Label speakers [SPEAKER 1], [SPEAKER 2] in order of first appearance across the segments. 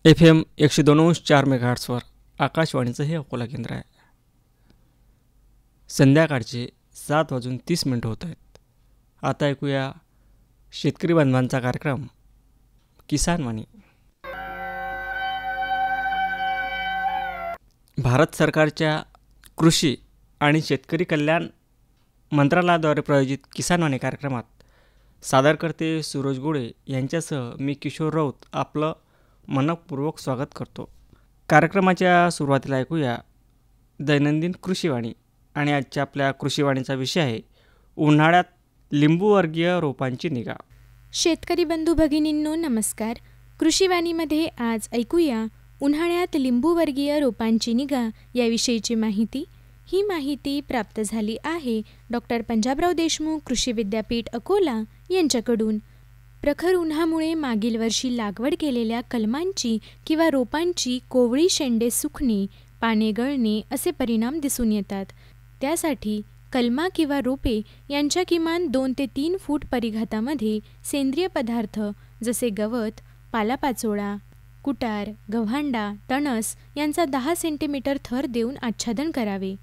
[SPEAKER 1] FM 102.4 मेगाहर्ट्झवर आकाशवाणीचं हे अकोला केंद्र आहे. संध्याकाळचे 7:30 होत आहेत. आता ऐकूया शेतकरी बांधवांचा कार्यक्रम किसान वाणी. भारत सरकारच्या कृषी आणि शेतकरी कल्याण मंत्रालयाद्वारे प्रायोजित किसान वाणी कार्यक्रमात सादरकर्ते सूरज गोळे यांच्यासह मी किशोर राऊत आपलं मनपूर्वक स्वागत करतो. कार्यक्रमाच्या सुरुवातीला ऐकूया दैनंदिन कृषीवाणी आणि आजच्या आपल्या कृषीवाणीचा विषय आहे उन्हाळ्यात लिंबूवर्गीय रोपांची निगा.
[SPEAKER 2] शेतकरी बंधू भगिनींनो नमस्कार. कृषीवाणीमध्ये आज ऐकूया उन्हाळ्यात लिंबूवर्गीय रोपांची निगा याविषयीची माहिती. ही माहिती प्राप्त झाली आहे डॉक्टर पंजाबराव देशमुख कृषी विद्यापीठ अकोला यांच्याकडून. प्रखर उन्हामुळे मागील वर्षी लागवड केलेल्या कलमांची किंवा रोपांची कोवळी शेंडे सुकणे, पाने गळणे असे परिणाम दिसून येतात. त्यासाठी कलमा किंवा रोपे यांच्या किमान 2 ते 3 फूट परिघातामध्ये सेंद्रिय पदार्थ जसे गवत, पालापाचोळा, कुटार, गव्हांडा, तणस यांचा 10 सेंटीमीटर थर देऊन आच्छादन करावे.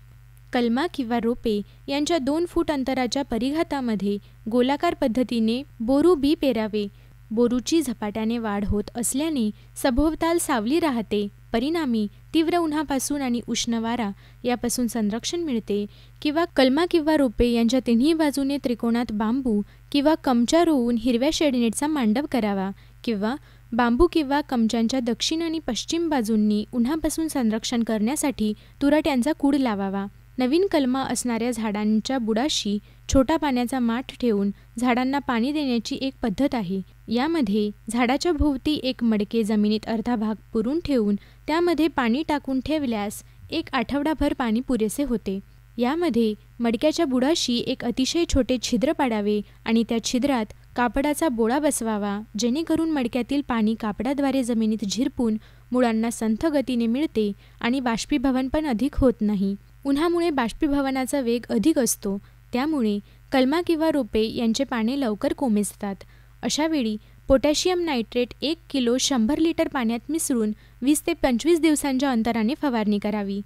[SPEAKER 2] कलमा किंवा रोपे यांच्या 2 फूट अंतराच्या परिघातामध्ये गोलाकार पद्धतीने बोरू बी पेरावे. बोरूची झपाट्याने वाढ होत असल्याने सभोवताल सावली राहते. परिणामी तीव्र उन्हापासून आणि उष्ण वारा यापासून संरक्षण मिळते. किंवा कलमा किंवा रोपे यांच्या तिन्ही बाजूने त्रिकोणात बांबू किंवा कमचा रोवून हिरव्या शेडनेटचा मांडव करावा. किंवा बांबू किंवा कमचांच्या दक्षिण आणि पश्चिम बाजूंनी उन्हापासून संरक्षण करण्यासाठी तुरट्यांचा कूड लावावा. नवीन कलमा असणाऱ्या झाडांच्या बुडाशी छोटा पाण्याचा माठ ठेवून झाडांना पाणी देण्याची एक पद्धत आहे. यामध्ये झाडाच्या भोवती एक मडके जमिनीत अर्धा भाग पुरून ठेवून त्यामध्ये पाणी टाकून ठेवल्यास 1 आठवडाभर पाणी पुरेसे होते. यामध्ये मडक्याच्या बुडाशी एक अतिशय छोटे छिद्र पाडावे आणि त्या छिद्रात कापडाचा बोळा बसवावा, जेणेकरून मडक्यातील पाणी कापडाद्वारे जमिनीत झिरपून मुळांना संथ गतीने मिळते आणि बाष्पीभवन पण अधिक होत नाही. उन्हामुळे बाष्पीभवनाचा वेग अधिक असतो, त्यामुळे कलमा किंवा रोपे यांचे पाने लवकर कोमेजतात. अशावेळी पोटॅशियम नायट्रेट 1 किलो 100 लिटर पाण्यात मिसळून 20 ते 25 दिवसांच्या अंतराने फवारणी करावी.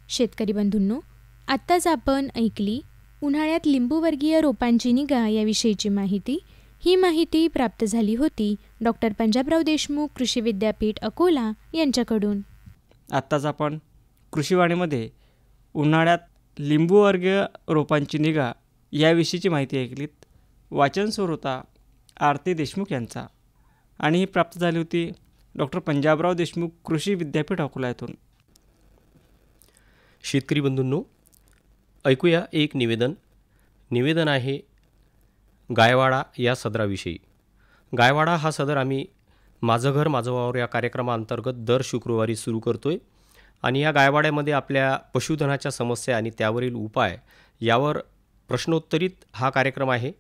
[SPEAKER 2] शेतकरी बंधूंनो, आत्ताच आपण ऐकली उन्हाळ्यात लिंबूवर्गीय रोपांची निगा याविषयीची माहिती. ही माहिती प्राप्त झाली होती डॉक्टर पंजाबराव देशमुख कृषी विद्यापीठ अकोला यांच्याकडून.
[SPEAKER 1] आत्ताच आपण कृषीवाणीमध्ये उन्हाळ्यात लिंबूवर्गीय रोपांची निगा याविषयीची माहिती ऐकलीत. वाचन सुरू होता आरती देशमुख यांचा आणि ही प्राप्त झाली होती डॉक्टर पंजाबराव देशमुख कृषी विद्यापीठ अकोला येथून.
[SPEAKER 3] शेतकरी बंधूंनो, ऐकूया एक निवेदन आहे गायवाडा या सदराविषयी. गायवाडा हा सदर आम्ही माझं घर माझं वावर या कार्यक्रमाअंतर्गत दर शुक्रवारी सुरू करतो आहे. आणि या गायवाड्यामध्ये आपल्या पशुधनाच्या समस्या आणि त्यावरील उपाय यावर प्रश्नोत्तरित हा कार्यक्रम आहे.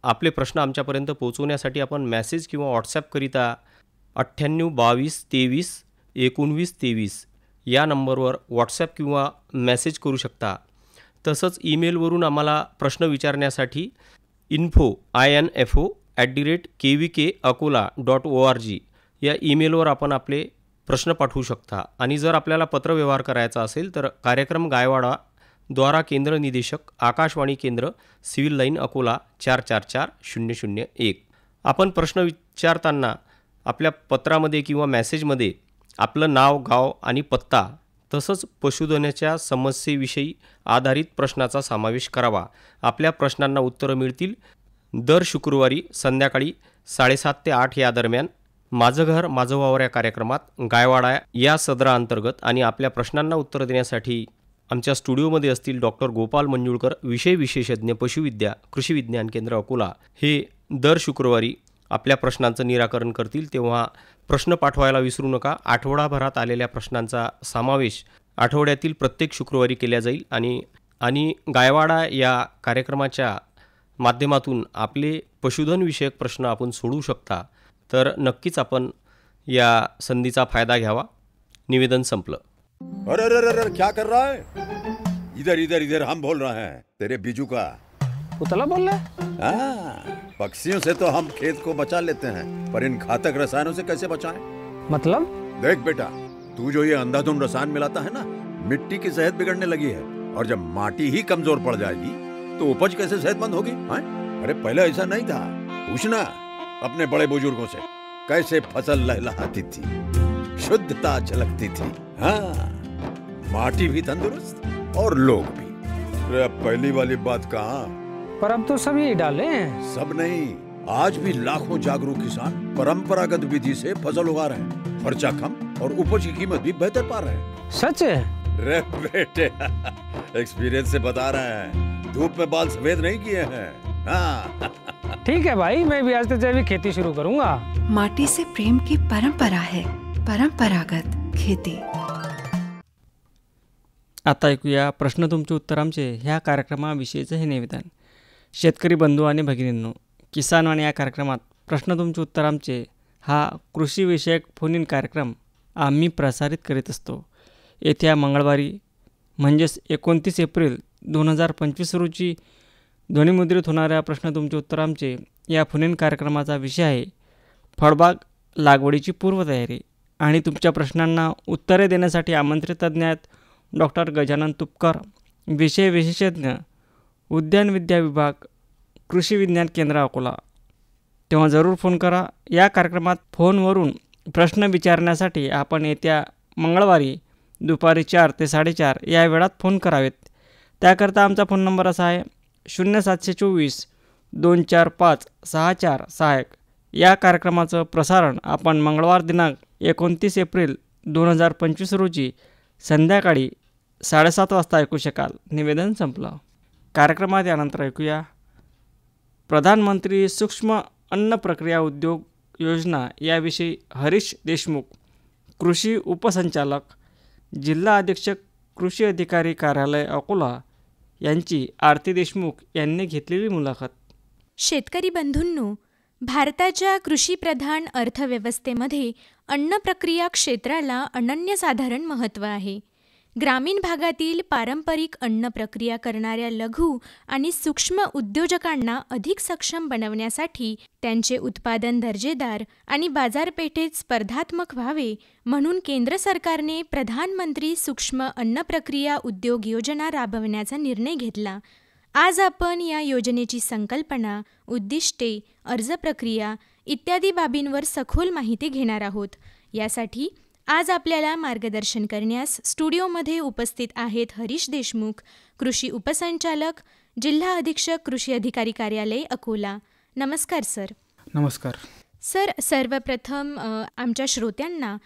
[SPEAKER 3] आपले प्रश्न आमच्यापर्यंत पोहोचवण्यासाठी आपण मॅसेज किंवा व्हॉट्सॲपकरिता 98 22 23 19 23 या नंबरवर व्हॉट्सॲप किंवा मॅसेज करू शकता. तसंच ईमेलवरून आम्हाला प्रश्न विचारण्यासाठी info@kvkakola.org या ईमेलवर आपण आपले प्रश्न पाठवू शकता. आणि जर आपल्याला पत्रव्यवहार करायचा असेल तर कार्यक्रम गायवाडा द्वारा केंद्र निदेशक आकाशवाणी केंद्र सिव्हिल लाईन अकोला 444001. आपण प्रश्न विचारताना आपल्या पत्रामध्ये किंवा मॅसेजमध्ये आपलं नाव, गाव आणि पत्ता तसंच पशुधनाच्या समस्येविषयी आधारित प्रश्नाचा समावेश करावा. आपल्या प्रश्नांना उत्तरं मिळतील दर शुक्रवारी संध्याकाळी 7:30 ते 8 या दरम्यान माझं घर माझं वावर या कार्यक्रमात गायवाडा या सदराअंतर्गत. आणि आपल्या प्रश्नांना उत्तर देण्यासाठी आमच्या स्टुडिओमध्ये असतील डॉक्टर गोपाल मंजुळकर, विषय विशेषज्ञ पशुविद्या कृषी विज्ञान केंद्र अकोला. हे दर शुक्रवारी आपल्या प्रश्नांचं निराकरण करतील. तेव्हा प्रश्न पाठवायला विसरू नका. आठवडाभरात आलेल्या प्रश्नांचा समावेश आठवड्यातील प्रत्येक शुक्रवारी केला जाईल. आणि गायवाडा या कार्यक्रमाच्या माध्यमातून आपले पशुधनविषयक प्रश्न आपण सोडवू शकता. तर नक्कीच आपण या संधीचा फायदा घ्यावा. निवेदन संपलं.
[SPEAKER 4] अरे अरे अरे क्या कर रहा है? इधर इधर इधर हम बोल रहे हैं तेरे बीजू का.
[SPEAKER 5] उतला बोल रहा है?
[SPEAKER 4] पक्षियों से तो हम खेत को बचा लेते हैं, पर इन घातक रसायनों से कैसे बचाएं?
[SPEAKER 5] मतलब
[SPEAKER 4] देख बेटा, तू जो ये अंधाधुंध रसायन मिलाता है ना, मिट्टी की सेहत बिगड़ने लगी है। और जब माटी ही कमजोर पड़ जाएगी तो उपज कैसे सेहतमंद होगी? हाँ? अरे पहले ऐसा नहीं था। पूछना अपने बड़े बुजुर्गों से, कैसे फसल लहलहाती थी, शुद्धता झलकती थी। हाँ, माटी भी तंदुरुस्त और लोग भी। अरे अब पहली वाली बात कहाँ?
[SPEAKER 5] पर अब तो सब यही डाले हैं।
[SPEAKER 4] सब नहीं, आज भी लाखों जागरूक किसान परंपरागत विधि से फसल उगा रहे हैं। खर्चा कम और उपज की कीमत भी बेहतर पा रहे हैं।
[SPEAKER 5] सच है?
[SPEAKER 4] रे बेटे, एक्सपीरियंस से बता रहे हैं, धूप में बाल सफेद नहीं किए हैं। हाँ।
[SPEAKER 5] ठीक है भाई, मैं भी आज से जैविक खेती शुरू करूंगा।
[SPEAKER 6] माटी से प्रेम की परंपरा है, परंपरागत खेती।
[SPEAKER 1] आता ऐकूया प्रश्न तुमचे उत्तर आमचे ह्या कार्यक्रमाविषयीचं हे निवेदन. शेतकरी बंधू आणि भगिनींनो, किसानवाणी या कार्यक्रमात प्रश्न तुमचे उत्तर आमचे हा कृषीविषयक फोन इन कार्यक्रम आम्ही प्रसारित करीत असतो. येत्या मंगळवारी म्हणजेच 29 एप्रिल 2025 रोजी ध्वनिमुद्रित होणाऱ्या प्रश्न तुमचे उत्तर आमचे या फोन इन कार्यक्रमाचा विषय आहे फळबाग लागवडीची पूर्वतयारी. आणि तुमच्या प्रश्नांना उत्तरे देण्यासाठी आमंत्रित तज्ज्ञ आहेत डॉक्टर गजानन तुपकर, विषय विशेषज्ञ, उद्यान विद्या विभाग, कृषी विज्ञान केंद्र अकोला. तेव्हा जरूर फोन करा. या कार्यक्रमात फोनवरून प्रश्न विचारण्यासाठी आपण येत्या मंगळवारी दुपारी 4 ते 4:30 या वेळात फोन करावेत. त्याकरता आमचा फोन नंबर असा आहे 0724 245 6461. या कार्यक्रमाचं प्रसारण आपण मंगळवार दिनांक 29 एप्रिल 2025 रोजी संध्याकाळी 7:30 वाजता ऐकू शकाल. निवेदन संपलं. कार्यक्रमात यानंतर ऐकूया प्रधानमंत्री सूक्ष्म अन्न प्रक्रिया उद्योग योजना याविषयी हरीश देशमुख, कृषी उपसंचालक, जिल्हा अधीक्षक कृषी अधिकारी कार्यालय अकोला यांची आरती देशमुख यांनी घेतलेली मुलाखत.
[SPEAKER 2] शेतकरी बंधूंनो, भारताच्या कृषीप्रधान अर्थव्यवस्थेमध्ये अन्न प्रक्रिया क्षेत्राला अनन्यसाधारण महत्त्व आहे. ग्रामीण भागातील पारंपरिक अन्न प्रक्रिया करणाऱ्या लघु आणि सूक्ष्म उद्योजकांना अधिक सक्षम बनवण्यासाठी त्यांचे उत्पादन दर्जेदार आणि बाजारपेठेत स्पर्धात्मक व्हावे म्हणून केंद्र सरकारने प्रधानमंत्री सूक्ष्म अन्न प्रक्रिया उद्योग योजना राबवण्याचा निर्णय घेतला. आज आपण या योजनेची संकल्पना, उद्दिष्टे, अर्ज प्रक्रिया इत्यादी बाबींवर सखोल माहिती घेणार आहोत. यासाठी आज आपल्याला मार्गदर्शन करण्यास स्टुडिओमध्ये उपस्थित आहेत हरीश देशमुख, कृषी उपसंचालक, जिल्हा अधीक्षक कृषी अधिकारी कार्यालय अकोला. नमस्कार सर.
[SPEAKER 7] नमस्कार
[SPEAKER 2] सर. सर्वप्रथम आमच्या श्रोत्यांना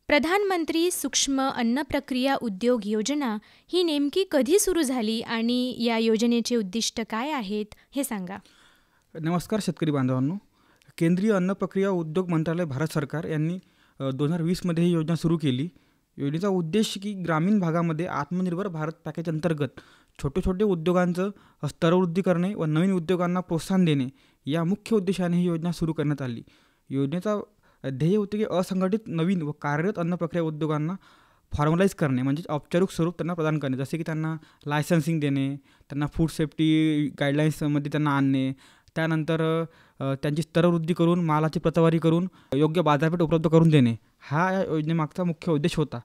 [SPEAKER 2] प्रधानमंत्री सूक्ष्म अन्न प्रक्रिया उद्योग योजना ही नेमकी कधी सुरू झाली आणि या योजनेचे उद्दिष्ट काय आहेत हे सांगा.
[SPEAKER 7] नमस्कार शेतकरी बांधवांनो. केंद्रीय अन्न प्रक्रिया उद्योग मंत्रालय भारत सरकार यांनी 2020मध्ये ही योजना सुरू केली. योजनेचा उद्देश की ग्रामीण भागामध्ये आत्मनिर्भर भारत पॅकेज अंतर्गत छोटे छोटे उद्योगांचं स्तरवृद्धी करणे व नवीन उद्योगांना प्रोत्साहन देणे या मुख्य उद्देशाने ही योजना सुरू करण्यात आली. योजनेचा ध्येय होते की असंघटित नवीन व कार्यरत अन्न प्रक्रिया उद्योगांना फॉर्मलाईज करणे, म्हणजे औपचारिक स्वरूप त्यांना प्रदान करणे, जसे की त्यांना लायसन्सिंग देणे, त्यांना फूड सेफ्टी गाईडलाईन्समध्ये त्यांना आणणे, त्यानंतर त्यांची स्तरवृद्धी करून मालाची प्रतवारी करून योग्य बाजारपेठ उपलब्ध करून देणे, हा या योजनेमागचा मुख्य उद्देश होता.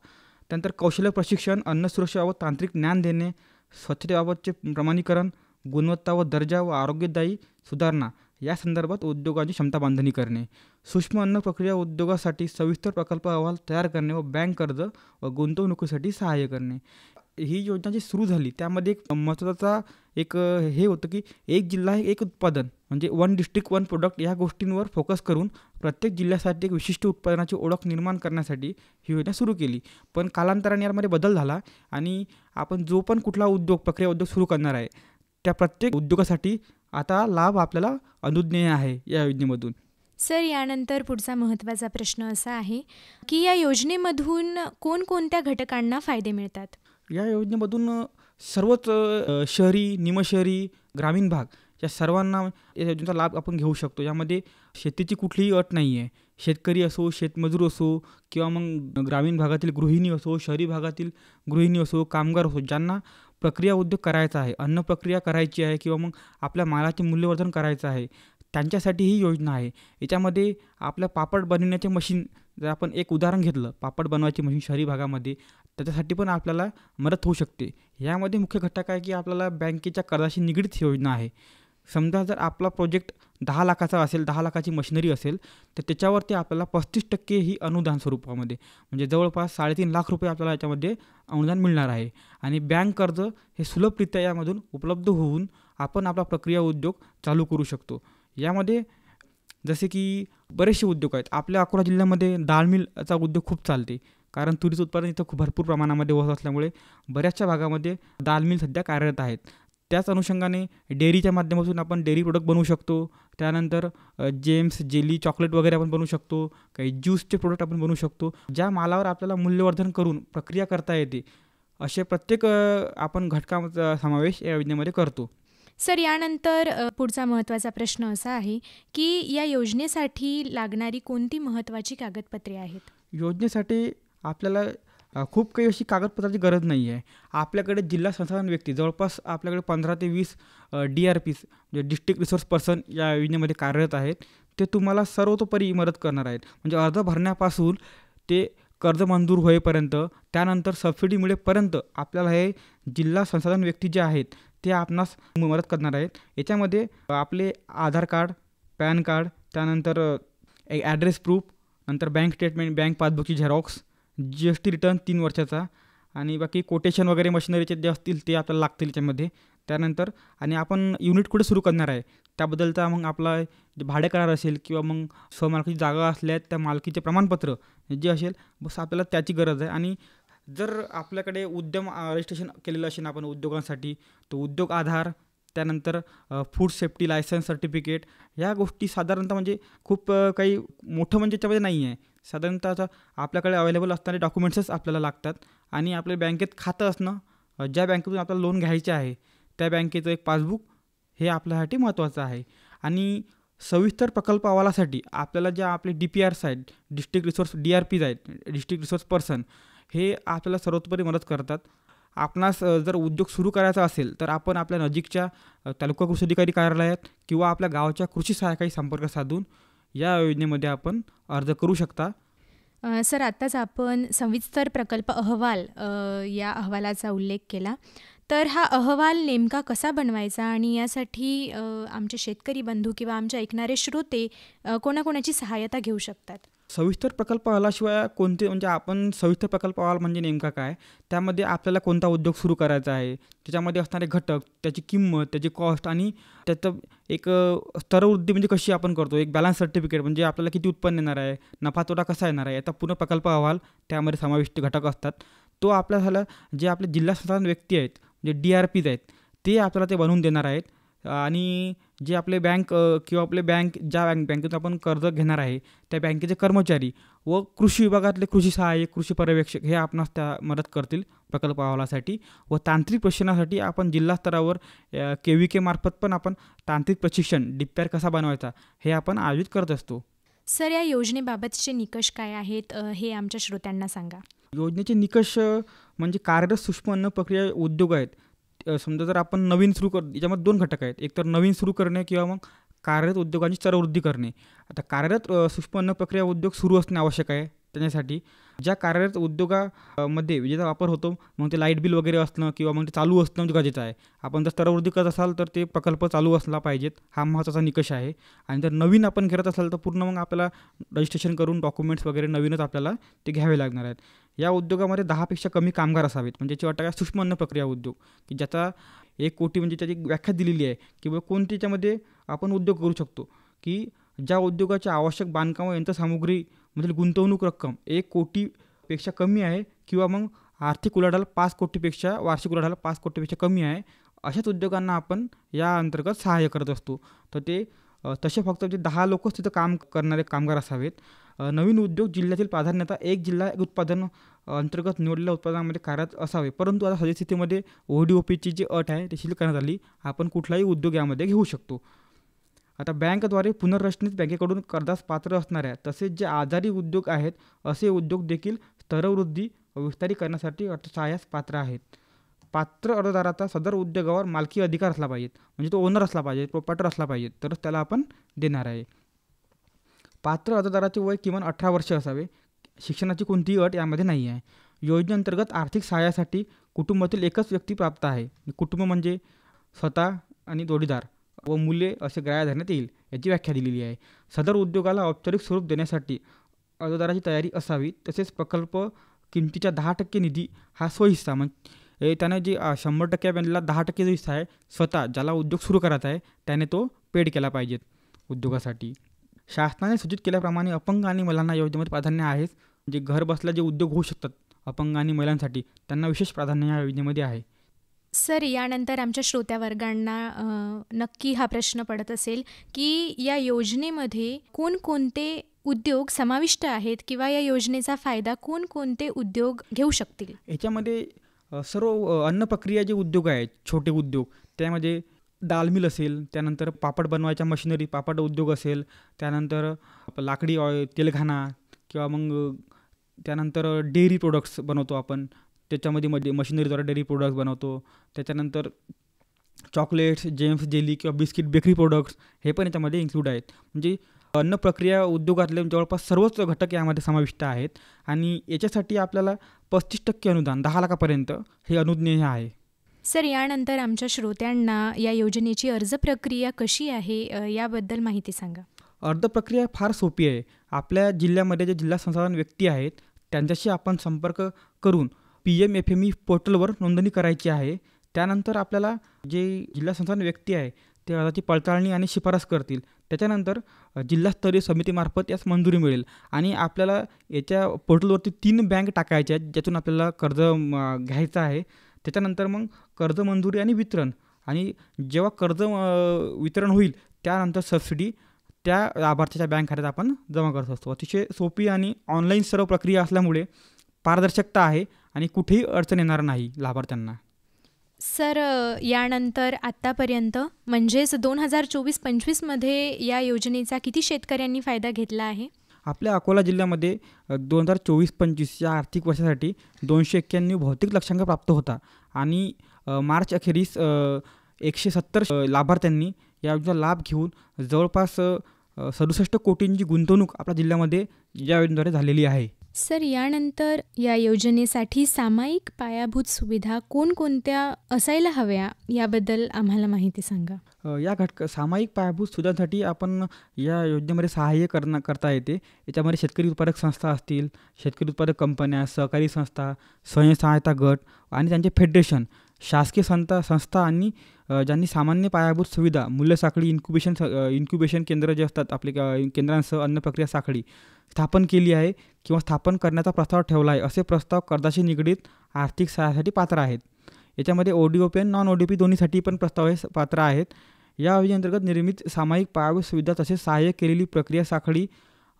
[SPEAKER 7] त्यानंतर कौशल्य प्रशिक्षण, अन्न सुरक्षा व तांत्रिक ज्ञान देणे, स्वच्छतेबाबतचे प्रमाणीकरण, गुणवत्ता व दर्जा व आरोग्यदायी सुधारणा या संदर्भात उद्योगांची क्षमता बांधणी करणे, सूक्ष्म अन्न प्रक्रिया उद्योगासाठी सविस्तर प्रकल्प अहवाल तयार करणे व बँक कर्ज व गुंतवणुकीसाठी सहाय्य करणे. ही योजना जी सुरू झाली त्यामध्ये एक महत्त्वाचा हे होतं की एक जिल्हा एक उत्पादन, म्हणजे 1 डिस्ट्रिक्ट 1 प्रोडक्ट या गोष्टींवर फोकस करून प्रत्येक जिल्ह्यासाठी एक विशिष्ट उत्पादनाची ओळख निर्माण करण्यासाठी ही योजना सुरू केली. पण कालांतराने यामध्ये बदल झाला आणि आपण जो पण कुठला उद्योग प्रक्रिया उद्योग सुरू करणार आहे त्या प्रत्येक उद्योगासाठी आता लाभ आपल्याला अनुज्ञेय आहे या योजनेमधून.
[SPEAKER 2] सर, यानंतर पुढचा महत्त्वाचा प्रश्न असा आहे की या योजनेमधून कोणकोणत्या घटकांना फायदे मिळतात?
[SPEAKER 7] या योजनेमधून सर्वच शहरी, निमशहरी, ग्रामीण भाग या सर्वांना या योजनेचा लाभ आपण घेऊ शकतो. यामध्ये शेतीची कुठलीही अट नाही आहे. शेतकरी असो, शेतमजूर असो किंवा मग ग्रामीण भागातील गृहिणी असो, शहरी भागातील गृहिणी असो, कामगार असो, ज्यांना प्रक्रिया उद्योग करायचा आहे, अन्न प्रक्रिया करायची आहे किंवा मग आपल्या मालाचे मूल्यवर्धन करायचं आहे, त्यांच्यासाठी ही योजना आहे. याच्यामध्ये आपलं पापड बनवण्याचे मशीन, जर आपण एक उदाहरण घेतलं, पापड बनवायची मशीन शहरी भागामध्ये, त्याच्यासाठी पण आपल्याला मदत होऊ शकते. यामध्ये मुख्य घटक आहे की आपल्याला बँकेच्या कर्जाशी निगडीत योजना आहे. समजा जर आपला प्रोजेक्ट 10 लाखाचा असेल, 10 लाखाची मशिनरी असेल, तर त्याच्यावरती आपल्याला 35% ही अनुदान स्वरूपामध्ये, म्हणजे जवळपास 3.5 लाख रुपये आपल्याला याच्यामध्ये अनुदान मिळणार आहे. आणि बँक कर्ज हे सुलभरित्या यामधून उपलब्ध होऊन आपण आपला प्रक्रिया उद्योग चालू करू शकतो. यामध्ये जसे की बरेचसे उद्योग आहेत. आपल्या अकोला जिल्ह्यामध्ये डाळ मिलचा उद्योग खूप चालते, कारण तुरीचं उत्पादन इथं खूप भरपूर प्रमाणामध्ये होत असल्यामुळे बऱ्याचशा भागामध्ये डाळ मिल सध्या कार्यरत आहेत. त्याच अनुषंगाने डेअरीच्या माध्यमातून आपण डेअरी प्रोडक्ट बनवू शकतो. त्यानंतर जेम्स, जेली, चॉकलेट वगैरे आपण बनवू शकतो. काही ज्यूसचे प्रोडक्ट आपण बनवू शकतो. ज्या मालावर आपल्याला मूल्यवर्धन करून प्रक्रिया करता येते, असे प्रत्येक आपण घटकांचा समावेश या योजनेमध्ये करतो.
[SPEAKER 2] सर, यानंतर पुढचा महत्त्वाचा प्रश्न असा आहे की या योजनेसाठी लागणारी कोणती महत्त्वाची कागदपत्रे आहेत?
[SPEAKER 7] योजनेसाठी आपल्याला खूप काही अशी कागदपत्राची गरज नाही आहे. आपल्याकडे जिल्हा संसाधन व्यक्ती जवळपास आपल्याकडे 15 ते 20 DRPs म्हणजे डिस्ट्रिक्ट रिसोर्स पर्सन या योजनेमध्ये कार्यरत आहेत. ते तुम्हाला सर्वतोपरी मदत करणार आहेत. म्हणजे अर्ज भरण्यापासून ते कर्ज मंजूर होईपर्यंत, त्यानंतर सबसिडी मिळेपर्यंत आपल्याला हे जिल्हा संसाधन व्यक्ती जे आहेत ते आपणास मदत करणार आहेत. याच्यामध्ये आपले आधार कार्ड, पॅन कार्ड, त्यानंतर एक ॲड्रेस प्रूफ, नंतर बँक स्टेटमेंट, बँक पासबुकची झेरॉक्स, GST रिटर्न 3 वर्षाचा, आणि बाकी कोटेशन वगैरे मशिनरीचे जे असतील ते आपल्याला लागतील याच्यामध्ये. त्यानंतर आणि आपण युनिट कुठे सुरू करणार आहे त्याबद्दलचा मग आपला जे भाडे करार असेल किंवा मग स्वमालकीची जागा असल्यास त्या मालकीचे प्रमाणपत्र जे असेल, बस आपल्याला त्याची गरज आहे. आणि जर आपल्याकडे उद्यम रजिस्ट्रेशन केलेलं असेल आपण उद्योगांसाठी, तर उद्योग आधार, त्यानंतर फूड सेफ्टी लायसन्स सर्टिफिकेट, ह्या गोष्टी साधारणतः म्हणजे खूप काही मोठं म्हणजे त्याच्यामध्ये नाही आहे. साधारणतः आपल्याकडे अवेलेबल असणारे डॉक्युमेंट्सच आपल्याला लागतात. आणि आपल्या बँकेत खातं असणं, ज्या बँकेतून आपल्याला लोन घ्यायचे आहे त्या बँकेचं एक पासबुक हे आपल्यासाठी महत्त्वाचं आहे. आणि सविस्तर प्रकल्प अहवालासाठी आपल्याला ज्या आपले DPRs आहेत, डिस्ट्रिक्ट रिसोर्स DRPs आहेत, डिस्ट्रिक्ट रिसोर्स पर्सन, हे आपल्याला सर्वतोपरी मदत करतात. आपणास जर उद्योग सुरू करायचा असेल तर आपण आपल्या नजीकच्या तालुका कृषी अधिकारी कार्यालयात किंवा आपल्या गावाच्या कृषी सहाय्यकाशी संपर्क साधून या योजनेमध्ये आपण अर्ज करू शकता.
[SPEAKER 2] सर, आत्ताच आपण सविस्तर प्रकल्प अहवाल या अहवालाचा उल्लेख केला. तर हा अहवाल नेमका कसा बनवायचा आणि यासाठी आमचे शेतकरी बंधू किंवा आमचे ऐकणारे श्रोते कोणाकोणाची सहाय्यता घेऊ शकतात?
[SPEAKER 7] सविस्तर प्रकल्प अहवालाशिवाय कोणते, म्हणजे आपण सविस्तर प्रकल्प अहवाल म्हणजे नेमका काय, त्यामध्ये आपल्याला कोणता उद्योग सुरू करायचा आहे, त्याच्यामध्ये असणारे घटक, त्याची किंमत, त्याची कॉस्ट, आणि त्याचं एक स्तरवृद्धी म्हणजे कशी आपण करतो, एक बॅलन्स सर्टिफिकेट म्हणजे आपल्याला किती उत्पन्न येणार आहे, नफा तोटा कसा येणार आहे, याचा पूर्ण प्रकल्प अहवाल त्यामध्ये समाविष्ट घटक असतात. तो आपल्याला जे आपले जिल्हा संसाधन व्यक्ती आहेत, जे DRPs आहेत, ते आपल्याला ते बनवून देणार आहेत. आणि जे आपले बँक किंवा आपले ज्या बँकेतून आपण कर्ज घेणार आहे त्या बँकेचे कर्मचारी व कृषी विभागातले कृषी सहाय्यक, कृषी पर्यवेक्षक हे आपणास त्या मदत करतील प्रकल्प अहवालासाठी. व तांत्रिक प्रशिक्षणासाठी आपण जिल्हा स्तरावर KVK मार्फत पण आपण तांत्रिक प्रशिक्षण DPR कसा बनवायचा हे आपण आयोजित करत असतो.
[SPEAKER 2] सर, या योजनेबाबतचे निकष काय आहेत हे आमच्या श्रोत्यांना सांगा.
[SPEAKER 7] योजनेचे निकष म्हणजे कार्यरत सूक्ष्म अन्न प्रक्रिया उद्योग आहेत. समजा जर आपण नवीन सुरू याच्यामध्ये 2 घटक आहेत, एक तर नवीन सुरू करणे किंवा मग कार्यरत उद्योगांची स्तरवृद्धी करणे. आता कार्यरत सूक्ष्म अन्न प्रक्रिया उद्योग सुरू असणे आवश्यक आहे. त्याच्यासाठी ज्या कार्यरत उद्योगामध्ये विजेचा वापर होतो, मग ते लाईट बिल वगैरे असणं किंवा मग ते चालू असणं म्हणजे गरजेचं आहे. आपण जर स्तरवृद्धी करत असाल तर ते प्रकल्प चालू असला पाहिजेत, हा महत्त्वाचा निकष आहे. आणि जर नवीन आपण करत असाल तर पूर्ण मग आपल्याला रजिस्ट्रेशन करून डॉक्युमेंट्स वगैरे नवीनच आपल्याला ते घ्यावे लागणार आहेत. या उद्योगामध्ये 10पेक्षा कमी कामगार असावेत, म्हणजे याची वाटतं सूक्ष्म अन्न प्रक्रिया उद्योग, की ज्याचा 1 कोटी म्हणजे त्याची व्याख्या दिलेली आहे किंवा कोणती त्याच्यामध्ये आपण उद्योग करू शकतो, की ज्या उद्योगाची आवश्यक बांधकाम व यंत्रसामुग्री म्हणजे गुंतवणूक रक्कम 1 कोटीपेक्षा कमी आहे किंवा मग आर्थिक उलाढाल 5 कोटीपेक्षा, वार्षिक उलाढाल 5 कोटीपेक्षा कमी आहे, अशाच उद्योगांना आपण या अंतर्गत सहाय्य करत असतो. तर ते तसे फक्त 10 लोकच तिथं काम करणारे कामगार असावेत. नवीन उद्योग जिल्ह्यातील प्राधान्यता 1 जिल्हा 1 उत्पादन अंतर्गत निवडलेल्या उत्पादनामध्ये कार्यरत असावे. परंतु आता सद्यस्थितीमध्ये ODOPची जी अट आहे ती शिथिल करण्यात आली. आपण कुठलाही उद्योग यामध्ये घेऊ शकतो. आता बँकेद्वारे पुनर्रचनेत बँकेकडून कर्जास पात्र असणाऱ्या तसेच जे आजारी उद्योग आहेत असे उद्योग देखील स्तरवृद्धी व विस्तारीकरणासाठी अर्थसहाय्यास पात्र आहेत. पात्र अर्जदाराचा सदर उद्योगावर मालकी अधिकार असला पाहिजे, म्हणजे तो ओनर असला पाहिजे, प्रोप्रायटर असला पाहिजे, तरच त्याला आपण देणार आहे. पात्र अर्जदाराचे वय किमान 18 वर्ष असावे. शिक्षणाची कोणतीही अट यामध्ये नाही आहे. योजनेअंतर्गत आर्थिक सहाय्यासाठी कुटुंबातील एकच व्यक्ती प्राप्त आहे. कुटुंब म्हणजे स्वतः आणि जोडीदार व मुले असे ग्राह्य धरण्यात येईल, याची व्याख्या दिलेली आहे. सदर उद्योगाला औपचारिक स्वरूप देण्यासाठी अर्जदाराची तयारी असावी. तसेच प्रकल्प किमतीच्या 10% निधी हा स्वहिस्सा, म्हणजे त्याने जे 100%मधला 10% जो हिस्सा आहे स्वतः ज्याला उद्योग सुरू करायचा आहे त्याने तो पेड केला पाहिजेत उद्योगासाठी. शासनाने सूचित केल्याप्रमाणे अपंग आणि महिलांना योजनेमध्ये प्राधान्य आहेच. म्हणजे घर बसल्या जे उद्योग होऊ शकतात अपंग आणि महिलांसाठी त्यांना विशेष प्राधान्य या योजनेमध्ये आहे.
[SPEAKER 2] सर, यानंतर आमच्या श्रोत्यावर्गांना नक्की हा प्रश्न पडत असेल की या योजनेमध्ये कोणकोणते उद्योग समाविष्ट आहेत किंवा या योजनेचा फायदा कोणकोणते उद्योग घेऊ शकतील?
[SPEAKER 7] याच्यामध्ये सर्व अन्न प्रक्रिया जे उद्योग आहेत, छोटे उद्योग, त्यामध्ये दाल मिल असेल, त्यानंतर पापड बनवायच्या मशिनरी, पापड उद्योग असेल, त्यानंतर लाकडी तेलखाना किंवा मग त्यानंतर डेअरी प्रोडक्ट्स बनवतो आपण, त्याच्यामध्ये मशिनरीद्वारे डेअरी प्रोडक्ट्स बनवतो. त्याच्यानंतर चॉकलेट्स, जेम्स, जेली किंवा बिस्किट, बेकरी प्रोडक्ट्स हे पण याच्यामध्ये इन्क्लूड आहेत. म्हणजे अन्न प्रक्रिया उद्योगातले जवळपास सर्वच घटक यामध्ये समाविष्ट आहेत आणि याच्यासाठी आपल्याला 35% अनुदान 10 लाखापर्यंत हे अनुज्ञेय आहे.
[SPEAKER 2] सर, यानंतर आमच्या श्रोत्यांना या योजनेची अर्ज प्रक्रिया कशी आहे याबद्दल माहिती सांगा.
[SPEAKER 7] अर्ज प्रक्रिया फार सोपी आहे. आपल्या जिल्ह्यामध्ये जे जिल्हा संसाधन व्यक्ती आहेत त्यांच्याशी आपण संपर्क करून PMFME पोर्टलवर नोंदणी करायची आहे. त्यानंतर आपल्याला जे जिल्हा संसाधन व्यक्ती आहे ते अर्जाची पडताळणी आणि शिफारस करतील. त्याच्यानंतर जिल्हास्तरीय समितीमार्फत यास मंजुरी मिळेल आणि आपल्याला याच्या पोर्टलवरती 3 बँक टाकायच्या आहेत ज्यातून आपल्याला कर्ज घ्यायचं आहे. त्याच्यानंतर मग कर्ज मंजुरी आणि वितरण, आणि जेव्हा कर्ज वितरण होईल त्यानंतर सबसिडी त्या लाभार्थ्याच्या बँक खात्यात आपण जमा करत असतो. अतिशय सोपी आणि ऑनलाईन सर्व प्रक्रिया असल्यामुळे पारदर्शकता आहे आणि कुठेही अडचण येणार नाही लाभार्थ्यांना.
[SPEAKER 2] सर, यानंतर आत्तापर्यंत म्हणजेच 2024-25मध्ये या योजनेचा किती शेतकऱ्यांनी फायदा घेतला आहे?
[SPEAKER 7] आपल्या अकोला जिल्ह्यामध्ये 2024-25 या आर्थिक वर्षासाठी 291 भौतिक लक्षांक प्राप्त होता आणि मार्च अखेरीस 170 लाभार्थ्यांनी या योजनेचा लाभ घेऊन जवळपास 67 कोटींची गुंतवणूक आपल्या जिल्ह्यामध्ये या योजनेद्वारे झालेली आहे.
[SPEAKER 2] सर, यानंतर या योजनेसाठी सामायिक पायाभूत सुविधा कोणकोणत्या असायला हव्या याबद्दल आम्हाला माहिती सांगा.
[SPEAKER 7] या सामायिक पायाभूत सुविधांसाठी आपण या योजनेमध्ये सहाय्य करता येते. याच्यामध्ये शेतकरी उत्पादक संस्था असतील, शेतकरी उत्पादक कंपन्या, सहकारी संस्था, स्वयंसहायता गट आणि त्यांचे फेडरेशन, शासकीय संस्था आणि ज्यांनी सामान्य पायाभूत सुविधा, मूल्य साखळी, इन्क्युबेशन केंद्र जे असतात आपले केंद्रांसह अन्न प्रक्रिया साखळी स्थापन केली आहे किंवा स्थापन करण्याचा प्रस्ताव ठेवला आहे, असे प्रस्ताव कर्जाशी निगडीत आर्थिक सहाय्यासाठी पात्र आहेत. याच्यामध्ये ODOP आणि नॉन ODOP दोन्हीसाठी पण प्रस्ताव हे पात्र आहेत. या योजनेअंतर्गत निर्मित सामायिक पायाभूत सुविधा तसेच सहाय्य केलेली प्रक्रिया साखळी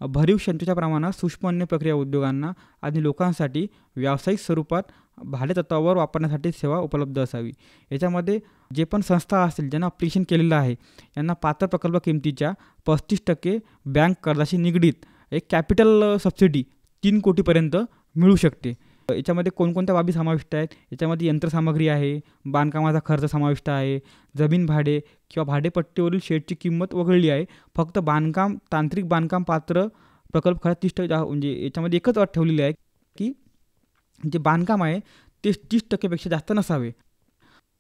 [SPEAKER 7] भरीव क्षमतेच्या प्रमाणात सूक्ष्म अन्न प्रक्रिया उद्योगांना आणि लोकांसाठी व्यावसायिक स्वरूपात भाडेतत्वावर वापरण्यासाठी सेवा उपलब्ध असावी. याच्यामध्ये जे पण संस्था असतील ज्यांना अप्लिकेशन केलेलं आहे यांना पात्र प्रकल्प किमतीच्या 35% बँक कर्जाशी निगडीत एक कॅपिटल सबसिडी 3 कोटीपर्यंत मिळू शकते. याच्यामध्ये कोणकोणत्या बाबी समाविष्ट आहेत? याच्यामध्ये यंत्रसामग्री आहे, बांधकामाचा खर्च समाविष्ट आहे, जमीन भाडे किंवा भाडेपट्टीवरील शेडची किंमत वगळली आहे. फक्त तांत्रिक बांधकाम पात्र प्रकल्प खर्च 30%, म्हणजे याच्यामध्ये एकच अट ठेवलेली आहे की जे बांधकाम आहे ते 30%पेक्षा जास्त नसावे.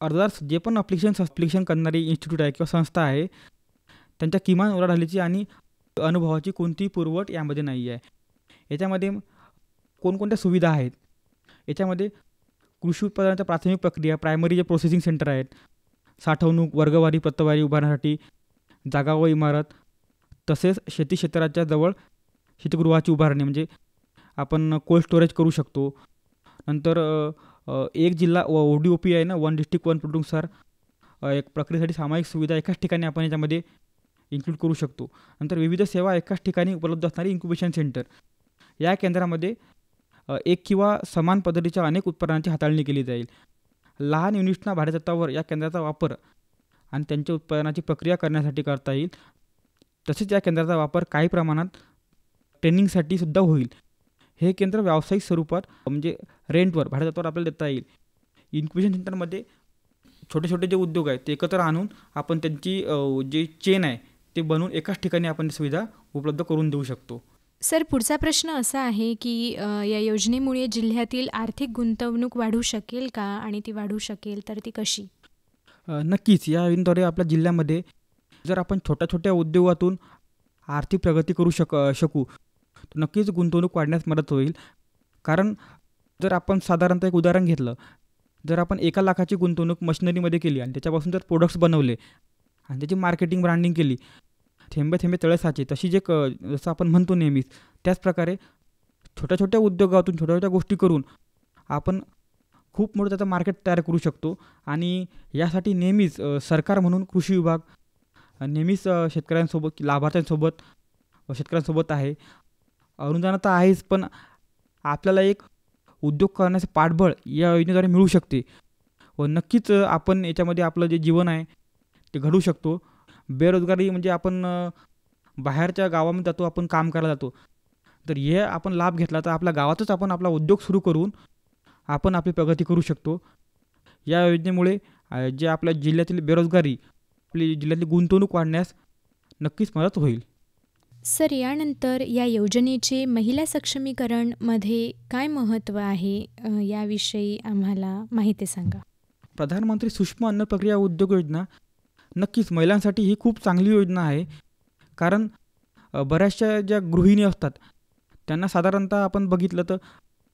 [SPEAKER 7] अर्जदार जे पण अप्लिकेशन करणारी इन्स्टिट्यूट आहे किंवा संस्था आहे त्यांच्या किमान उलाढालीची आणि अनुभवाची कोणतीही पुरवठ यामध्ये नाही आहे. याच्यामध्ये कोणकोणत्या सुविधा आहेत? याच्यामध्ये कृषी उत्पादनाच्या प्राथमिक प्रक्रिया, प्रायमरी जे प्रोसेसिंग सेंटर आहेत, साठवणूक, वर्गवारी, प्रतवारी उभारण्यासाठी जागा व इमारत, तसेच शेती क्षेत्राच्या जवळ शीतगृहाची उभारणी, म्हणजे आपण कोल्ड स्टोरेज करू शकतो. नंतर एक जिल्हा ODOP आहे ना, 1 डिस्ट्रिक्ट 1 प्रोड्यूसर, एक प्रक्रियेसाठी सामायिक सुविधा एकाच ठिकाणी आपण याच्यामध्ये इन्क्लूड करू शकतो. नंतर विविध सेवा एकाच ठिकाणी उपलब्ध असणारी इन्क्युबेशन सेंटर. या केंद्रामध्ये एक किंवा समान पद्धतीच्या अनेक उत्पादनांची हाताळणी केली जाईल. लहान युनिट्सना भाडेतत्वावर या केंद्राचा वापर आणि त्यांच्या उत्पादनाची प्रक्रिया करण्यासाठी करता येईल. तसेच या केंद्राचा वापर काही प्रमाणात ट्रेनिंगसाठी सुद्धा होईल. हे केंद्र व्यावसायिक स्वरूपात म्हणजे रेंटवर, भाडेतत्वावर आपल्याला देता येईल. इन्क्युबेशन सेंटरमध्ये छोटे छोटे जे उद्योग आहेत ते एकत्र आणून आपण त्यांची जी चेन आहे ते बनवून एकाच ठिकाणी आपण सुविधा उपलब्ध करून देऊ शकतो.
[SPEAKER 2] सर, पुढचा प्रश्न असा आहे की या योजनेमुळे जिल्ह्यातील आर्थिक गुंतवणूक वाढू शकेल का, आणि ती वाढू शकेल तर ती कशी?
[SPEAKER 7] नक्कीच या योजनेद्वारे आपल्या जिल्ह्यामध्ये जर आपण छोट्या छोट्या उद्योगातून आर्थिक प्रगती करू शकू तर नक्कीच गुंतवणूक वाढण्यास मदत होईल. कारण जर आपण साधारणतः एक उदाहरण घेतलं, जर आपण 1 लाखाची गुंतवणूक मशिनरीमध्ये केली आणि त्याच्यापासून जर प्रोडक्ट्स बनवले आणि त्याची मार्केटिंग ब्रँडिंग केली, थेंबे थेंबे तळे साचे तशी जसं आपण म्हणतो नेहमीच, त्याचप्रकारे छोट्या छोट्या उद्योगातून छोट्या छोट्या गोष्टी करून आपण खूप मोठं त्याचं मार्केट तयार करू शकतो. आणि यासाठी नेहमीच सरकार म्हणून कृषी विभाग नेहमीच शेतकऱ्यांसोबत लाभार्थ्यांसोबत शेतकऱ्यांसोबत आहे. अनुदान तर आहेच, पण आपल्याला एक उद्योग करण्याचं पाठबळ या योजनेद्वारे मिळू शकते व नक्कीच आपण याच्यामध्ये आपलं जे जीवन आहे ते घडवू शकतो. बेरोजगारी म्हणजे आपण बाहेरच्या गावामध्ये जातो, आपण काम करायला जातो, तर हे आपण लाभ घेतला तर आपल्या गावातच आपण आपला उद्योग सुरू करून आपण आपली प्रगती करू शकतो. या योजनेमुळे जे आपल्या जिल्ह्यातील बेरोजगारी, आपली जिल्ह्यातली गुंतवणूक वाढण्यास नक्कीच मदत होईल.
[SPEAKER 2] सर, यानंतर या योजनेचे महिला सक्षमीकरणमध्ये काय महत्त्व आहे, याविषयी आम्हाला माहिती सांगा.
[SPEAKER 7] प्रधानमंत्री सूक्ष्म अन्न प्रक्रिया उद्योग योजना नक्कीच महिलांसाठी ही खूप चांगली योजना आहे. कारण बऱ्याचशा ज्या गृहिणी असतात त्यांना साधारणतः आपण बघितलं तर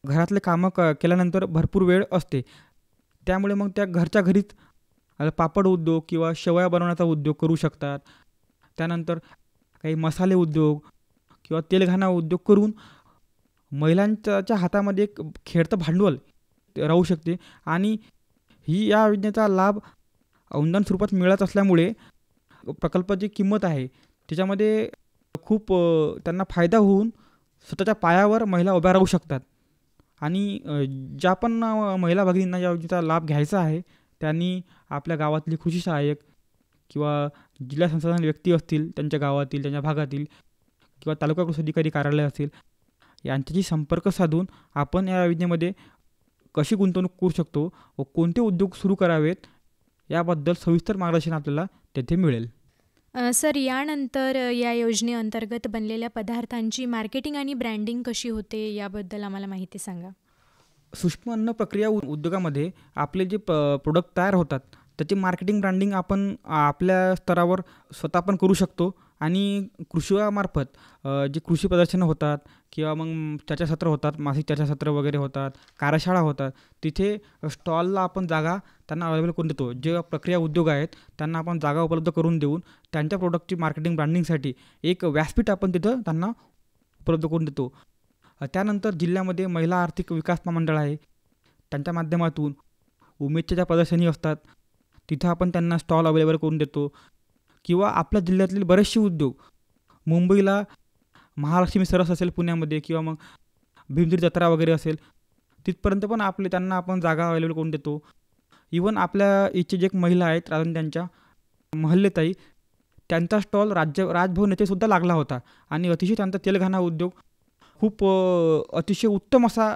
[SPEAKER 7] घरातले कामं केल्यानंतर भरपूर वेळ असते. त्यामुळे मग त्या घरच्या घरीच पापड उद्योग किंवा शेवया बनवण्याचा उद्योग करू शकतात. त्यानंतर काही मसाले उद्योग किंवा तेलघाणा उद्योग करून महिलांच्या हातामध्ये एक खेळतं भांडवल राहू शकते. आणि ही या योजनेचा लाभ अनुदान स्वरूपात मिळत असल्यामुळे प्रकल्पाची किंमत आहे त्याच्यामध्ये खूप त्यांना फायदा होऊन स्वतःच्या पायावर महिला उभ्या राहू शकतात. आणि ज्या पण महिला भगिनींना या योजनेचा लाभ घ्यायचा आहे त्यांनी आपल्या गावातली कृषी सहाय्यक किंवा जिल्हा संसाधन व्यक्ती असतील त्यांच्या गावातील, त्यांच्या भागातील, किंवा तालुका कृषी अधिकारी कार्यालय असेल, यांच्याशी संपर्क साधून आपण या योजनेमध्ये कशी गुंतवणूक करू शकतो व कोणते उद्योग सुरू करावेत याबद्दल सविस्तर मार्गदर्शन आपल्याला तेथे मिळेल.
[SPEAKER 2] सर, यानंतर या योजनेअंतर्गत बनलेल्या पदार्थांची मार्केटिंग आणि ब्रँडिंग कशी होते याबद्दल आम्हाला माहिती सांगा.
[SPEAKER 7] सूक्ष्म अन्न प्रक्रिया उद्योगामध्ये आपले जे प्रोडक्ट तयार होतात त्याची मार्केटिंग ब्रँडिंग आपण आपल्या स्तरावर स्वतः पण करू शकतो. आणि कृषी विभागामार्फत जे कृषी प्रदर्शनं होतात किंवा मग चर्चासत्र होतात, मासिक चर्चासत्र वगैरे होतात, कार्यशाळा होतात, तिथे स्टॉलला आपण जागा त्यांना अवेलेबल करून देतो. जे प्रक्रिया उद्योग आहेत त्यांना आपण जागा उपलब्ध करून देऊन त्यांच्या प्रोडक्टची मार्केटिंग ब्रँडिंगसाठी एक व्यासपीठ आपण तिथं त्यांना उपलब्ध करून देतो. त्यानंतर जिल्ह्यामध्ये महिला आर्थिक विकास महामंडळ आहे, त्यांच्या माध्यमातून उमेदच्या ज्या प्रदर्शनी असतात तिथं आपण त्यांना स्टॉल अवेलेबल करून देतो. किंवा आपल्या जिल्ह्यातील बरेचसे उद्योग मुंबईला महालक्ष्मी सरस असेल पुण्यामध्ये, किंवा मग भीमथडी जत्रा वगैरे असेल, तिथपर्यंत पण त्यांना आपण जागा अवेलेबल करून देतो. इवन आपल्या इथचे जे महिला आहेत त्यांच्या महल्लेताई, त्यांचा स्टॉल राजभवन येथे सुद्धा लागला होता. आणि अतिशय त्यांचा तेलघाणा उद्योग खूप अतिशय उत्तम असा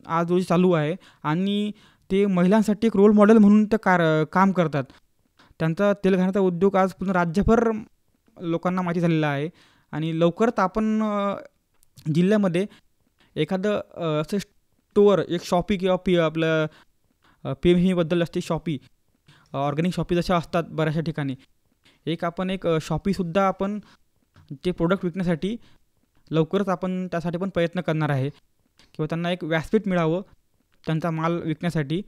[SPEAKER 7] आज रोजी चालू आहे. आणि ते महिलांसाठी एक रोल मॉडेल म्हणून ते काम करतात. त्यांचा तेलघाण्याचा उद्योग आज पूर्ण राज्यभर लोकांना माहिती झालेला आहे. आणि लवकरच आपण जिल्ह्यामध्ये एखादं असं स्टोअर, एक शॉपी किंवा आपलं PMBद्दल असते शॉपी, ऑर्गॅनिक शॉपी जशा असतात बऱ्याचशा ठिकाणी, आपण एक शॉपीसुद्धा आपण ते प्रोडक्ट विकण्यासाठी लवकरच आपण त्यासाठी पण प्रयत्न करणार आहे. किंवा त्यांना एक व्यासपीठ मिळावं त्यांचा माल विकण्यासाठी.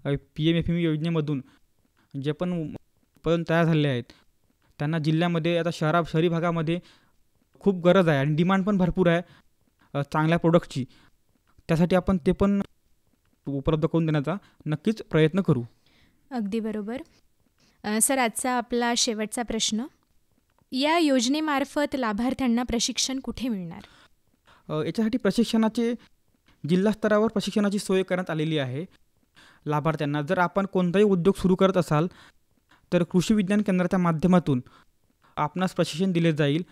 [SPEAKER 7] PMFME योजनेमधून जे पण उत्पादन तयार झालेले आहेत त्यांना जिल्ह्यामध्ये आता शहरी भागामध्ये खूप गरज आहे आणि डिमांड पण भरपूर आहे चांगल्या प्रोडक्टची. त्यासाठी आपण ते पण उपलब्ध करून देण्याचा नक्कीच प्रयत्न करू.
[SPEAKER 2] अगदी बरोबर. सर, आजचा आपला शेवटचा प्रश्न, या योजनेमार्फत लाभार्थ्यांना प्रशिक्षण कुठे मिळणार?
[SPEAKER 7] याच्यासाठी जिल्हा स्तरावर प्रशिक्षणाची सोय करण्यात आलेली आहे लाभार्थ्यांना. जर आपण कोणताही उद्योग सुरू करत असाल तर कृषी विज्ञान केंद्राच्या माध्यमातून आपणास प्रशिक्षण दिले जाईल.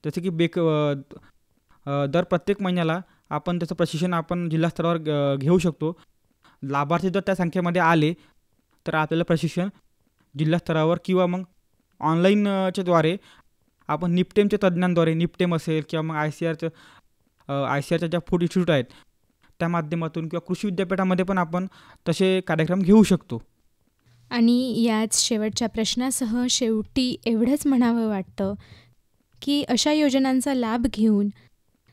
[SPEAKER 7] जसे की दर प्रत्येक महिन्याला आपण त्याचं प्रशिक्षण आपण जिल्हा स्तरावर घेऊ शकतो. लाभार्थी जर त्या संख्येमध्ये आले तर आपल्याला प्रशिक्षण जिल्हा स्तरावर किंवा मग ऑनलाईनच्या द्वारे आपण निपटेमच्या तज्ज्ञांद्वारे, निपटेम असेल किंवा मग ICRच्या ज्या फूड इन्स्टिट्यूट आहेत त्या माध्यमातून किंवा कृषी विद्यापीठामध्ये पण आपण तसे कार्यक्रम घेऊ शकतो.
[SPEAKER 2] आणि याच शेवटच्या प्रश्नासह शेवटी एवढंच म्हणावं वाटतं की अशा योजनांचा लाभ घेऊन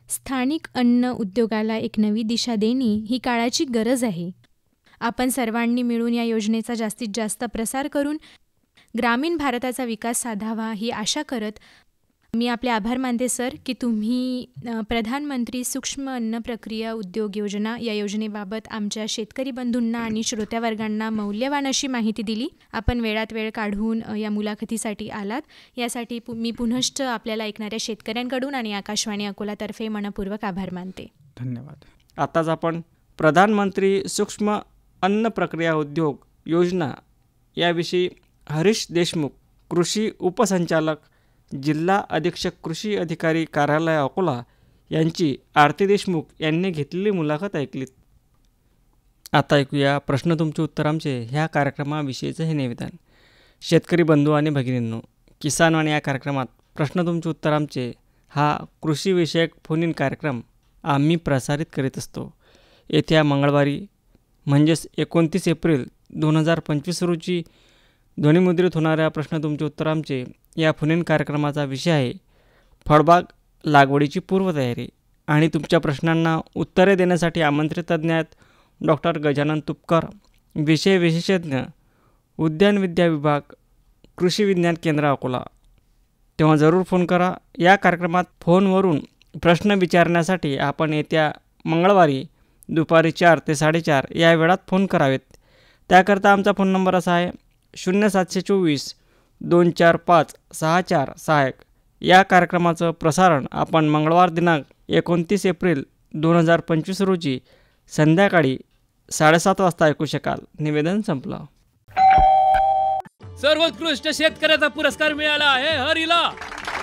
[SPEAKER 2] स्थानिक अन्न उद्योगाला एक नवी दिशा देणे ही काळाची गरज आहे. आपण सर्वांनी मिळून या योजनेचा जास्तीत जास्त प्रसार करून ग्रामीण भारताचा विकास साधावा ही आशा करत मी आपले आभार मानते सर की तुम्ही प्रधानमंत्री सूक्ष्म अन्न प्रक्रिया उद्योग योजना या योजनेबाबत आमच्या शेतकरी बंधूंना आणि श्रोत्यावर्गांना मौल्यवान अशी माहिती दिली. आपण वेळात वेळ काढून या मुलाखतीसाठी आलात यासाठी मी पुनश्च आपल्याला ऐकणाऱ्या शेतकऱ्यांकडून आणि आकाशवाणी अकोलातर्फे मनपूर्वक आभार मानते.
[SPEAKER 7] धन्यवाद.
[SPEAKER 1] आताच आपण प्रधानमंत्री सूक्ष्म अन्न प्रक्रिया उद्योग योजना याविषयी हरीश देशमुख, कृषी उपसंचालक, जिल्हा अधीक्षक कृषी अधिकारी कार्यालय अकोला यांची आरती देशमुख यांनी घेतलेली मुलाखत ऐकलीत. आता ऐकूया प्रश्न तुमचे उत्तर आमचे ह्या कार्यक्रमाविषयीचं हे निवेदन. शेतकरी बंधू आणि भगिनींनो, किसानवाणी या कार्यक्रमात प्रश्न तुमचे उत्तर आमचे हा कृषीविषयक फोन इन कार्यक्रम आम्ही प्रसारित करीत असतो. येत्या मंगळवारी म्हणजेच 29 एप्रिल 2025 रोजी ध्वनिमुद्रित होणाऱ्या प्रश्न तुमचे उत्तर आमचे या फोन इन कार्यक्रमाचा विषय आहे फळबाग लागवडीची पूर्वतयारी. आणि तुमच्या प्रश्नांना उत्तरे देण्यासाठी आमंत्रित तज्ज्ञ आहेत डॉक्टर गजानन तुपकर, विषय विशेषज्ञ, उद्यान विद्या विभाग, कृषी विज्ञान केंद्र अकोला. तेव्हा जरूर फोन करा. या कार्यक्रमात फोनवरून प्रश्न विचारण्यासाठी आपण येत्या मंगळवारी दुपारी 4 ते 4:30 या वेळात फोन करावेत. त्याकरता आमचा फोन नंबर असा आहे 0724 245 6461. या कार्यक्रमाचं प्रसारण आपण मंगळवार दिनांक 29 एप्रिल 2025 रोजी संध्याकाळी 7:30 वाजता ऐकू शकाल. निवेदन संपलं.
[SPEAKER 8] सर्वोत्कृष्ट शेतकऱ्याचा पुरस्कार मिळाला आहे हरीला.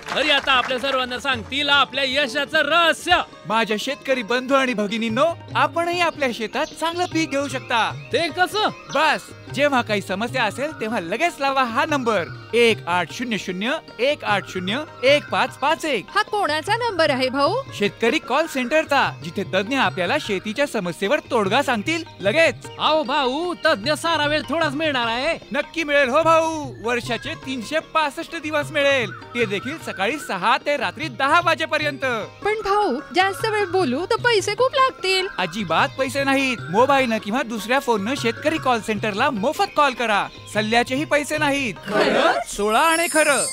[SPEAKER 8] हरी आता आपल्या सर्वांना सांगतील आपल्या यशाचं रहस्य.
[SPEAKER 9] माझ्या शेतकरी बंधू आणि भगिनींनो, आपणही आपल्या शेतात चांगलं पीक घेऊ शकता.
[SPEAKER 8] ते कसं?
[SPEAKER 9] बस जेव्हा काही समस्या असेल तेव्हा लगेच लावा हा नंबर 1800-180-1551.
[SPEAKER 10] हा कोणाचा नंबर आहे भाऊ?
[SPEAKER 9] शेतकरी कॉल सेंटरचा, जिथे तज्ञ आपल्याला शेतीच्या समस्येवर तोडगा सांगतील लगेच.
[SPEAKER 8] अहो भाऊ, तज्ञ सारा वेळ थोडाच मिळणार आहे.
[SPEAKER 9] नक्की मिळेल हो भाऊ. वर्षाचे 365 दिवस मिळेल, ते देखील सकाळी 6 ते रात्री 10 वाजेपर्यंत.
[SPEAKER 10] पण भाऊ, जास्त वेळ बोलू तर पैसे खूप लागतील.
[SPEAKER 9] अजिबात पैसे नाहीत. मोबाईलनं किंवा दुसऱ्या फोननं शेतकरी कॉल सेंटरला मोफत कॉल करा. सल्ल्याचेही पैसे नाहीत. 16 आणि खरं.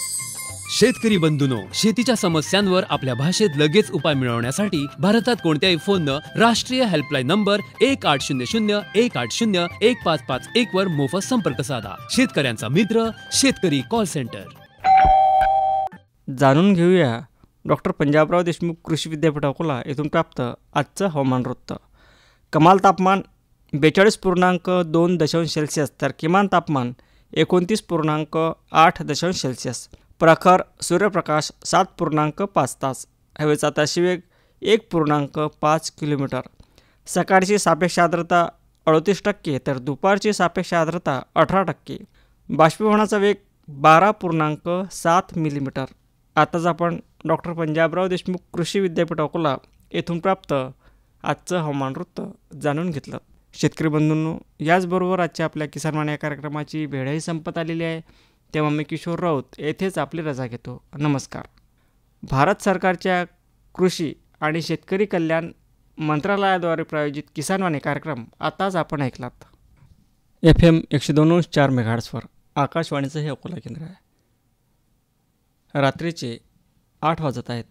[SPEAKER 8] शेतकरी बंधूंनो, शेतीच्या समस्यांवर आपल्या भाषेत लगेच उपाय मिळवण्यासाठी भारतात कोणत्याही फोननं राष्ट्रीय हेल्पलाईन नंबर 1800-180-1551 वर मोफत संपर्क साधा. शेतकऱ्यांचा मित्र शेतकरी कॉल सेंटर.
[SPEAKER 1] जाणून घेऊया डॉक्टर पंजाबराव देशमुख कृषी विद्यापीठ अकोला येथून प्राप्त आजचं हवामान वृत्त. कमाल तापमान 42.2°C तर किमान तापमान 29.8°C. प्रखर सूर्यप्रकाश 7.5 तास. हवेचा ताशीवेग 1.5 किलोमीटर. सकाळची सापेक्ष आर्द्रता 38% तर दुपारची सापेक्ष आर्द्रता 18%. बाष्पीभवनाचा वेग 12.7 मिलीमीटर. आताच आपण डॉक्टर पंजाबराव देशमुख कृषी विद्यापीठ अकोला येथून प्राप्त आजचं हवामान वृत्त जाणून घेतलं. शेतकरी बंधूंनो, याचबरोबर आजच्या आपल्या किसानवाणी या कार्यक्रमाची वेळही संपत आलेली आहे. तेव्हा मी किशोर राऊत येथेच आपली रजा घेतो. नमस्कार. भारत सरकारच्या कृषी आणि शेतकरी कल्याण मंत्रालयाद्वारे प्रायोजित किसानवाणी कार्यक्रम आताच आपण ऐकलात. FM 102.4 मेगाहर्ट्झवर आकाशवाणीचं हे अकोला केंद्र आहे. रात्रीचे 8 वाजत आहेत.